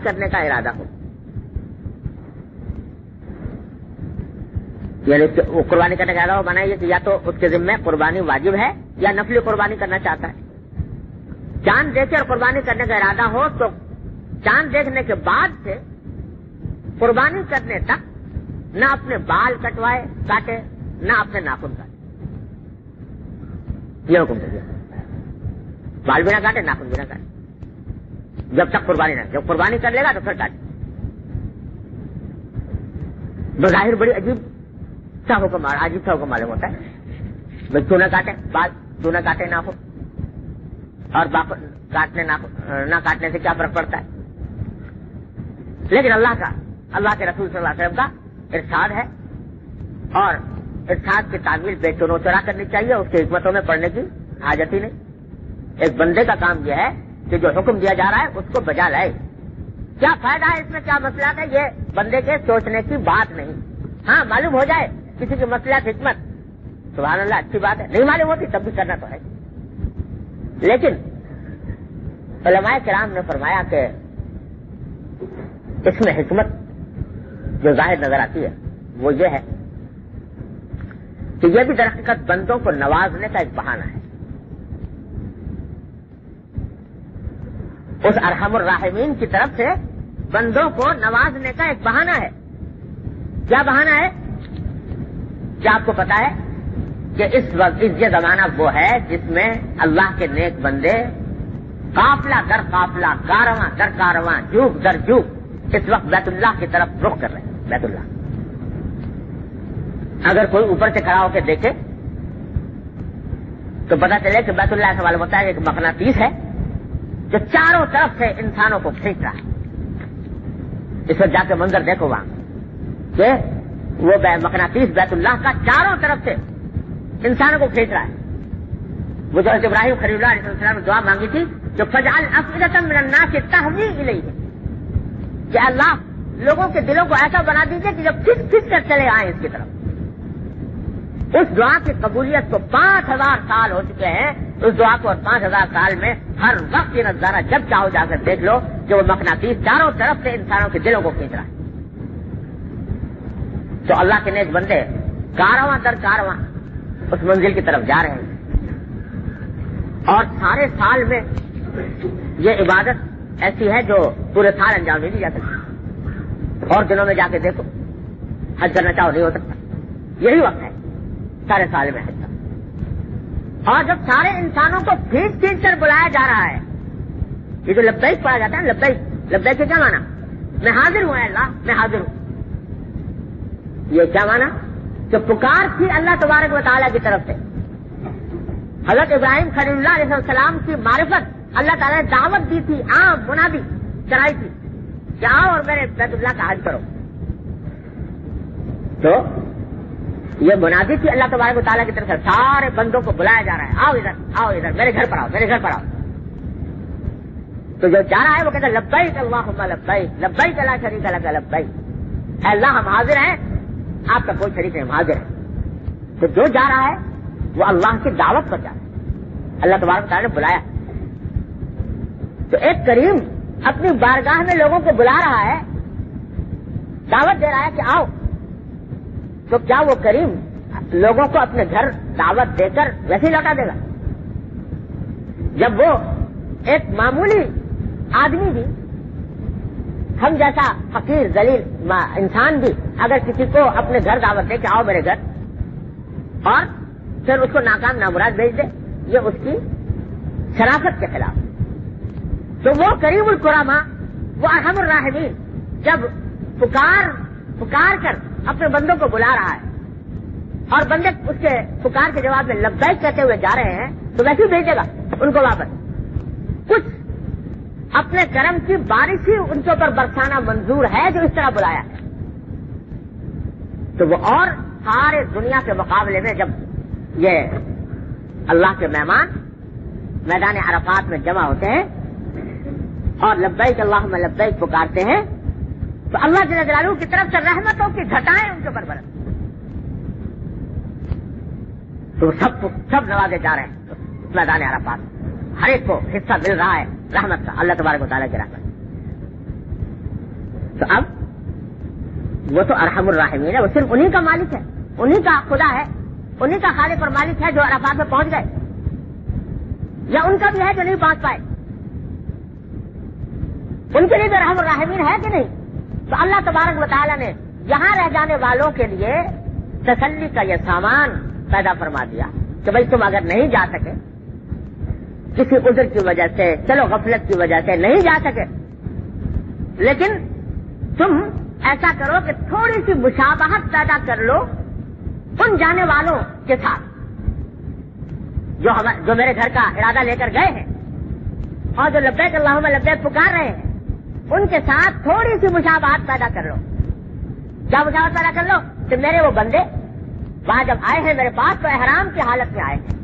کرنے کا ارادہ ہو، یعنی وہ قربانی کرنے کا ارادہ ہو، بنائیے کہ یا تو اس کے ذمہ قربانی واجب ہے یا نفلی قربانی کرنا چاہتا ہے۔ چاند دیکھے اور قربانی کرنے کا ارادہ ہو تو چاند دیکھنے کے بعد سے قربانی کرنے تک نہ اپنے بال کاٹے نہ اپنے ناخن کاٹے، یہ حکم دے دیا، بال بھی نہ کاٹے ناخن بھی نہ کاٹے جب تک قربانی نہ، جب قربانی کر لے گا تو پھر کاٹے۔ بظاہر بڑی عجیب سا حکم معلوم ہوتا ہے، بھائی تو نہ کاٹے بال، تو نہ کاٹے ناخن، اور نہ کاٹنے سے کیا فرق پڑتا ہے؟ لیکن اللہ کے رسول صلی اللہ علیہ وسلم کا ارشاد ہے، اور ارشاد کی تعمیل بے چنو چرا کرنی چاہیے، اس کی حکمتوں میں پڑھنے کی حاجت ہی نہیں۔ ایک بندے کا کام یہ ہے کہ جو حکم دیا جا رہا ہے اس کو بجا لائے۔ کیا فائدہ ہے اس میں، کیا مسئلہ ہے، یہ بندے کے سوچنے کی بات نہیں۔ ہاں معلوم ہو جائے کسی کی مسئلہ حکمت، سبحان اللہ اچھی بات ہے، نہیں معلوم ہوتی تب بھی کرنا تو ہے۔ لیکن علماء کرام نے فرمایا کہ اس میں حکمت جو ظاہر نظر آتی ہے وہ یہ ہے کہ یہ بھی درحقیقت بندوں کو نوازنے کا ایک بہانہ ہے، اس ارحم الراحمین کی طرف سے بندوں کو نوازنے کا ایک بہانہ ہے۔ کیا بہانہ ہے؟ کیا آپ کو پتا ہے کہ اس وقت یہ زمانہ وہ ہے جس میں اللہ کے نیک بندے قافلہ در قافلہ، کارواں در کارواں، جوگ در جوگ اس وقت بیت اللہ کی طرف رخ کر رہے ہیں۔ بیت اللہ اگر کوئی اوپر سے کھڑا ہو کے دیکھے تو پتا چلے کہ بیت اللہ کا معلوم ہوتا ہے ایک مقناطیس ہے جو چاروں طرف سے انسانوں کو کھینچ رہا ہے۔ اس وقت جا کے منظر دیکھو وہاں کہ وہ مقناطیس بیت اللہ کا چاروں طرف سے انسانوں کو کھینچ رہا ہے۔ وہ جو حضرت ابراہیم خلیل اللہ علیہ السلام نے دعا مانگی تھی جو فجعل افئدۃ من الناس تہوی الیہ، کہ اللہ لوگوں کے دلوں کو ایسا بنا دیجیے کہ جب کھنچ کر چلے آئیں اس کی طرف۔ اس دعا کی قبولیت کو 5000 سال ہو چکے ہیں، اس دعا کو 5000 سال میں ہر وقت یہ نظارہ جب چاہو جا کر دیکھ لو کہ وہ مقناطیس چاروں طرف سے انسانوں کے دلوں کو کھینچ رہا ہے۔ تو اللہ کے نیک بندے کارواں در کارواں اس منزل کی طرف جا رہے ہیں، اور سارے سال میں یہ عبادت ایسی ہے جو پورے سال انجام نہیں دی جا سکتی، اور دنوں میں جا کے دیکھو حج کرنا چاہو نہیں ہو سکتا، یہی وقت ہے سارے سال میں حج کا۔ اور جب سارے انسانوں کو کھینچ کر بلایا جا رہا ہے، یہ جو لبیک پڑھا جاتا ہے، لبیک کے کیا مانا؟ میں حاضر ہوں اے اللہ، میں حاضر ہوں۔ یہ کیا مانا؟ کہ پکار تھی اللہ تبارک و تعالیٰ کی طرف سے۔ حضرت ابراہیم خلیل اللہ علیہ السلام کی معرفت اللہ تعالیٰ نے دعوت دی تھی، عام منادی چلائی تھی کہ آؤ اور میرے بیت اللہ کا حج کرو۔ تو یہ منادی تھی اللہ تبارک و تعالیٰ کی طرف سے، سارے بندوں کو بلایا جا رہا ہے، آؤ ادھر میرے گھر پر آؤ، میرے گھر پر آؤ۔ تو جو جا رہا ہے وہ کہتا ہے لبیک اللہم لبیک، لبیک لا شریک لک لبیک، اے اللہ ہم حاضر ہیں، آپ کا کوئی شریک نہیں، ہم حاضر ہیں۔ تو جو جا رہا ہے وہ اللہ کی دعوت پر جا رہا ہے، اللہ تبارک و تعالیٰ نے بلایا۔ تو ایک کریم اپنی بارگاہ میں لوگوں کو بلا رہا ہے، دعوت دے رہا ہے کہ آؤ، تو کیا وہ کریم لوگوں کو اپنے گھر دعوت دے کر ویسے ہی لوٹا دے گا؟ جب وہ ایک معمولی آدمی بھی، ہم جیسا فقیر ذلیل انسان بھی اگر کسی کو اپنے گھر دعوت دے کہ آؤ میرے گھر، اور پھر اس کو ناکام نامراد بھیج دے، یہ اس کی شرافت کے خلاف۔ تو وہ کریم الکرما، وہ ارحم الراحمین جب پکار کر اپنے بندوں کو بلا رہا ہے، اور بندے اس کے پکار کے جواب میں لبیک کہتے ہوئے جا رہے ہیں، تو ویسے ہی بھیجے گا ان کو واپس۔ کچھ اپنے کرم کی بارش ہی ان کے اوپر برسانا منظور ہے جو اس طرح بلایا ہے۔ تو وہ اور سارے دنیا کے مقابلے میں جب یہ اللہ کے مہمان میدان عرفات میں جمع ہوتے ہیں اور لبیک اللہم لبیک پکارتے ہیں، تو اللہ جل جلالہ کی طرف سے رحمتوں کی گھٹائیں ان کے اوپر برستی، تو سب نوازے جا رہے ہیں میدان عرفات، ہر ایک کو حصہ مل رہا ہے رحمت کا، اللہ تبارک و تعالیٰ کی رحمت۔ تو اب وہ تو ارحم الراحمین ہے، وہ صرف انہی کا مالک ہے، انہی کا خدا ہے، انہی کا خالق اور مالک ہے جو عرفات میں پہنچ گئے، یا ان کا بھی ہے جو نہیں پہنچ پائے؟ ان کے لیے تو ارحم الراحمین ہے کہ نہیں؟ تو اللہ تبارک و تعالیٰ نے یہاں رہ جانے والوں کے لیے تسلی کا یہ سامان پیدا فرما دیا کہ بھائی تم اگر نہیں جا سکے کسی عذر کی وجہ سے، چلو غفلت کی وجہ سے نہیں جا سکے، لیکن تم ایسا کرو کہ تھوڑی سی مشابہت پیدا کر لو ان جانے والوں کے ساتھ جو میرے گھر کا ارادہ لے کر گئے ہیں اور جو لبیک اللہم لبیک پکار رہے ہیں، ان کے ساتھ تھوڑی سی مشابہت پیدا کر لو۔ کیا مشابہت پیدا کر لو؟ کہ میرے وہ بندے وہاں جب آئے ہیں میرے پاس تو احرام کی حالت میں آئے ہیں،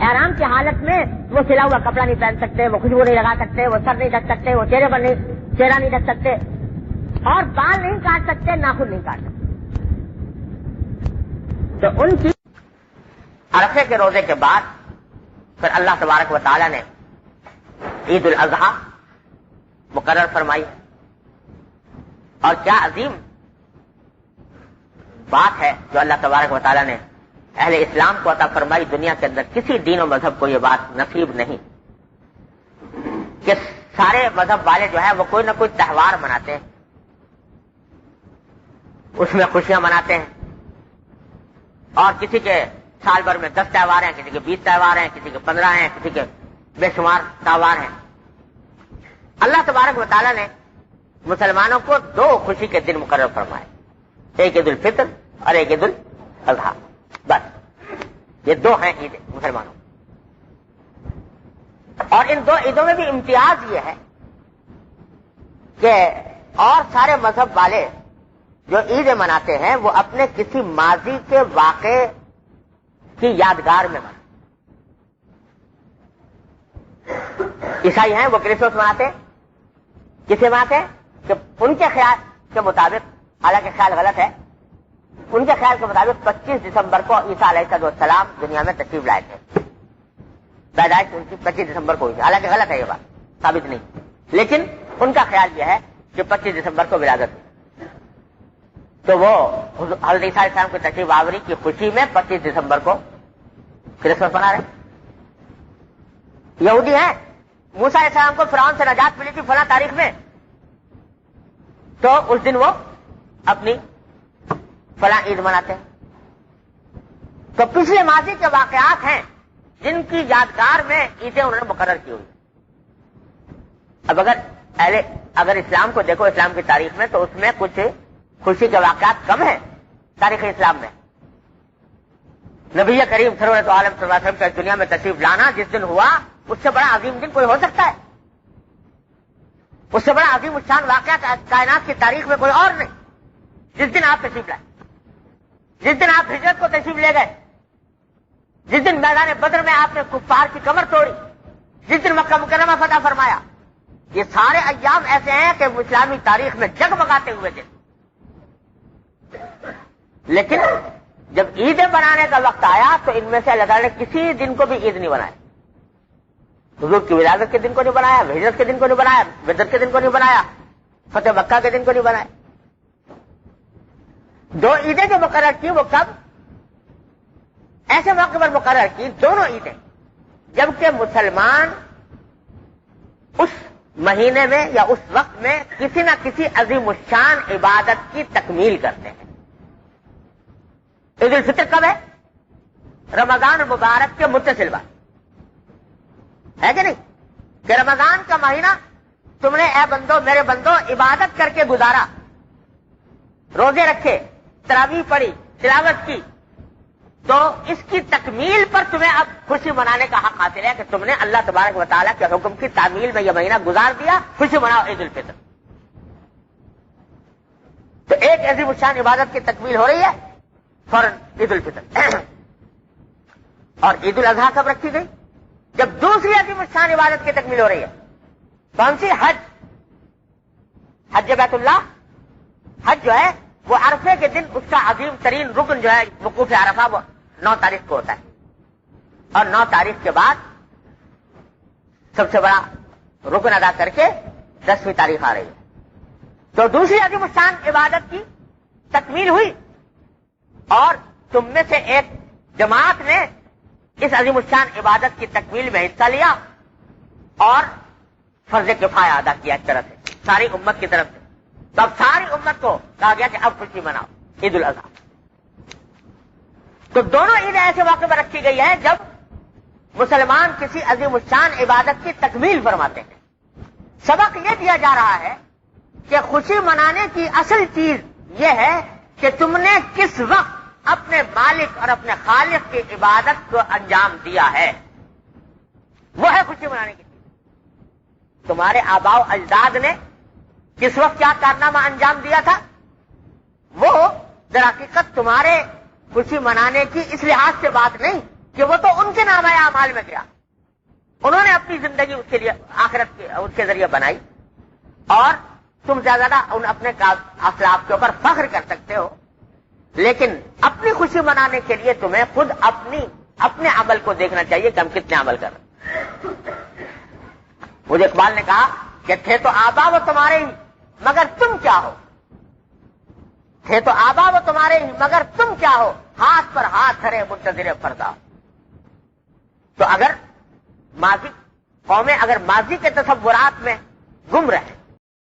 احرام کی حالت میں وہ سلا ہوا کپڑا نہیں پہن سکتے، وہ خوشبو نہیں لگا سکتے، وہ سر نہیں ڈھک سکتے، وہ چہرے پر چہرہ نہیں ڈھک سکتے، اور بال نہیں کاٹ سکتے، ناخن نہیں کاٹ سکتے۔ تو ان کی عرفے کے روزے کے بعد پھر اللہ تبارک و تعالی نے عید الاضحیٰ مقرر فرمائی، اور کیا عظیم بات ہے جو اللہ تبارک و تعالی نے اہل اسلام کو عطا فرمائی۔ دنیا کے اندر کسی دین و مذہب کو یہ بات نصیب نہیں کہ سارے مذہب والے جو ہے وہ کوئی نہ کوئی تہوار مناتے ہیں، اس میں خوشیاں مناتے ہیں، اور کسی کے سال بھر میں 10 تہوار ہیں، کسی کے 20 تہوار ہیں، کسی کے 15 ہیں، کسی کے بے شمار تہوار ہیں۔ اللہ تبارک و تعالیٰ نے مسلمانوں کو 2 خوشی کے دن مقرر فرمائے، ایک عید الفطر اور ایک عید الاضحیٰ، بس یہ 2 ہیں عید مسلمانوں۔ اور ان 2 عیدوں میں بھی امتیاز یہ ہے کہ اور سارے مذہب والے جو عیدیں مناتے ہیں وہ اپنے کسی ماضی کے واقعے کی یادگار میں مناتے۔ عیسائی ہیں وہ کرسمس مناتے ہیں، کسے مناتے ہیں؟ کہ ان کے خیال کے مطابق، حالانکہ خیال غلط ہے، ان کے خیال کے مطابق 25 دسمبر کو عیسیٰ علیہ السلام دنیا میں تشریف لائے تھے، پیدائش ان کی 25 دسمبر کو ہوئی تھی، حالانکہ غلط ہے یہ بات، ثابت نہیں، لیکن ان کا خیال یہ ہے کہ 25 دسمبر کو ولادت ہوئی، تو وہ حضرت عیسیٰ علیہ السلام کی تشریف آوری کی خوشی میں 25 دسمبر کو کرسمس منا رہے۔ یہودی ہیں، موسیٰ علیہ السلام کو فرعون سے نجات ملی تھی فلاں تاریخ میں، تو اس دن وہ اپنی فلاں عید مناتے ہیں۔ تو پچھلے ماضی کے واقعات ہیں جن کی یادگار میں عیدیں انہوں نے مقرر کی ہوئی۔ اب اگر اسلام کو دیکھو، اسلام کی تاریخ میں، تو اس میں کچھ خوشی کے واقعات کم ہیں تاریخ اسلام میں۔ نبی کریم سرورت عالم صلی اللہ علیہ وسلم کا دنیا میں تشریف لانا جس دن ہوا، اس سے بڑا عظیم دن کوئی ہو سکتا ہے؟ اس سے بڑا عظیم الشان واقعہ کائنات کی تاریخ میں کوئی اور نہیں۔ جس دن آپ تشریف لائے، جس دن آپ ہجرت کو تشریف لے گئے، جس دن میدان بدر میں آپ نے کفار کی کمر توڑی، جس دن مکہ مکرمہ فتح فرمایا، یہ سارے ایام ایسے ہیں کہ اسلامی تاریخ میں جگمگاتے ہوئے دن۔ لیکن جب عیدیں بنانے کا وقت آیا تو ان میں سے اللہ تعالیٰ نے کسی دن کو بھی عید نہیں بنایا۔ حضور کی ولادت کے دن کو نہیں بنایا، ہجرت کے دن کو نہیں بنایا، بدر کے دن کو نہیں بنایا، فتح مکہ کے دن کو نہیں بنایا۔ 2 عیدیں جو مقرر کی وہ کب؟ ایسے موقع پر مقرر کی دونوں عیدیں جبکہ مسلمان اس مہینے میں یا اس وقت میں کسی نہ کسی عظیم الشان عبادت کی تکمیل کرتے ہیں۔ عید الفطر کب ہے؟ رمضان مبارک کے متصل بعد ہے کہ نہیں؟ کہ رمضان کا مہینہ تم نے اے بندو میرے بندو عبادت کر کے گزارا، روزے رکھے، تراویح پڑھی، تلاوت کی، تو اس کی تکمیل پر تمہیں اب خوشی منانے کا حق حاصل ہے کہ تم نے اللہ تبارک و تعالیٰ کے حکم کی تعمیل میں یہ مہینہ گزار دیا، خوشی مناؤ عید الفطر۔ تو ایک عظیم الشان عبادت کی تکمیل ہو رہی ہے فوراً عید الفطر۔ اور عید الاضحیٰ کب رکھی گئی؟ جب دوسری عظیم الشان عبادت کی تکمیل ہو رہی ہے، کون سی؟ حج بیت اللہ۔ حج جو ہے وہ عرفے کے دن اس کا عظیم ترین رکن جو ہے وقوف عرفہ وہ 9 تاریخ کو ہوتا ہے، اور 9 تاریخ کے بعد سب سے بڑا رکن ادا کر کے 10ویں تاریخ آ رہی ہے۔ تو دوسری عظیم الشان عبادت کی تکمیل ہوئی، اور تم میں سے ایک جماعت نے اس عظیم الشان عبادت کی تکمیل میں حصہ لیا اور فرض کفایہ ادا کیا ایک طرح سے ساری امت کی طرف سے. تو اب ساری امت کو کہا گیا کہ اب خوشی مناؤ عید الاضحیٰ. تو دونوں عیدیں ایسے موقع پر رکھی گئی ہے جب مسلمان کسی عظیم الشان عبادت کی تکمیل فرماتے ہیں. سبق یہ دیا جا رہا ہے کہ خوشی منانے کی اصل چیز یہ ہے کہ تم نے کس وقت اپنے مالک اور اپنے خالق کی عبادت کو انجام دیا ہے، وہ ہے خوشی منانے کی چیز. تمہارے آباء و اجداد نے کس وقت کیا کارنامہ انجام دیا تھا، وہ در حقیقت تمہارے خوشی منانے کی اس لحاظ سے بات نہیں کہ وہ تو ان کے نامہ اعمال میں گیا، انہوں نے اپنی زندگی اس کے لیے آخرت اس کے ذریعے بنائی، اور تم زیادہ ان اپنے اسلاف کے اوپر فخر کر سکتے ہو، لیکن اپنی خوشی منانے کے لیے تمہیں خود اپنے عمل کو دیکھنا چاہیے کہ ہم کتنے عمل کر رہے ہیں. مجھے اقبال نے کہا کہ تھے تو آبا وہ تمہارے ہی مگر تم کیا ہو، تھے تو آبا وہ تمہارے ہی مگر تم کیا ہو، ہاتھ پر ہاتھ دھرے منتظر فردا. تو اگر ماضی قومیں اگر ماضی کے تصورات میں گم رہے